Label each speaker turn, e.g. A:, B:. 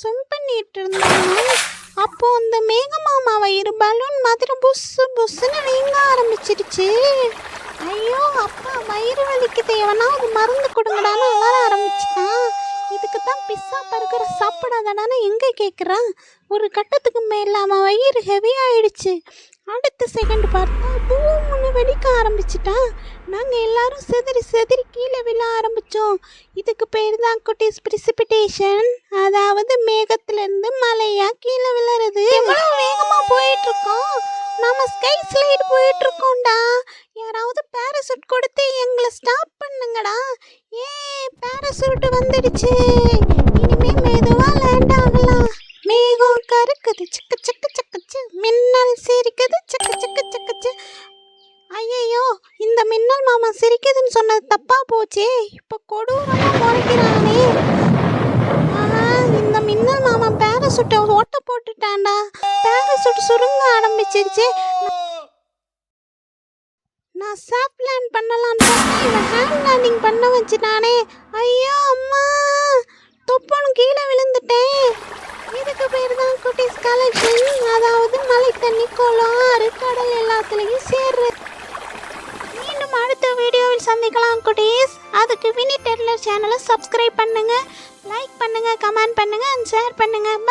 A: Swim பண்ணிட்டு இருந்தாங்க. அப்போ அந்த மேகமாமா வயிறு பலூன் மாதிரி புஸ்ஸு புஸ்ஸுன்னு வீங்க ஆரம்பிச்சிருச்சு. ஐயோ அப்பா வயிறு வலிக்குது, எவனாவது மருந்து கொடுங்கடான்னு அலற ஆரம்பிச்சிட்டான். இதுக்கு தான் பிஸ்ஸா பர்கர் சாப்பிடாதடான்னு எங்கே கேட்குறான். ஒரு கட்டத்துக்கு மேலே அவன் வயிறு ஹெவி ஆயிடுச்சு. அடுத்த செகண்ட் பார்த்தா பூமுன்னு வெடிக்க ஆரம்பிச்சிட்டான். நாங்கள் எல்லாரும் செதறி செதறி கீழே விழ ஆரம்பித்தோம். இதுக்கு பேர் தான் குட்டீஸ் பிரிசிபிடேஷன், அதாவது மேகத்திலேருந்து மழையாக கீழே விழுறது. எவ்வளோ வேகமாக போயிட்டுருக்கோம், நம்ம ஸ்கை ஸ்லைடு போயிட்டுருக்கோம்டா. யாராவது பேராசூட் கொடுத்து எங்களை ஸ்டாப் பண்ணுங்கடா. ஏ பேராசூட் வந்துடுச்சு, இனிமே மெதுவாக லேண்ட் ஆகலாம். மேகம் கருக்குது சக்கு சக்கு சக்குச்சு, மின்னல் சிரிக்குது சக்கு சக்கு சக்குச்சு. ஐயையோ இந்த மின்னல் மாமா சிரிக்குதுன்னு சொன்னது தப்பா போச்சே, இப்போ கொடூரமாக முறைக்கிறானே. இந்த மின்னல் மாமா பேராசூட்டை ஓட்ட போட்டுட்டான்டா. பேராசூட் சுருங்க ஆரம்பிச்சிருச்சு. நான் சாஃப்ட் லேண்ட் பண்ணலான்னு பார்த்தா இவன் ஹேண்ட் லேண்டிங் பண்ண வச்சுட்டானே. ஐயோ அம்மா, தொப்பன்னு கீழே விழுந்துட்டேன். இதுக்கு பேர் தான் குட்டீஸ் கலெக்ஷன், அதாவது மழை தண்ணி, குளம், ஆறு, கடல் எல்லாத்துலேயும் சேர்றது. மீண்டும் அடுத்த வீடியோவில் சந்திக்கலாம் குட்டீஸ். அதுக்கு வினி டெட்லர் சேனலை சப்ஸ்கிரைப் பண்ணுங்கள், லைக் பண்ணுங்கள், கமெண்ட் பண்ணுங்கள் அண்ட் ஷேர் பண்ணுங்கள்.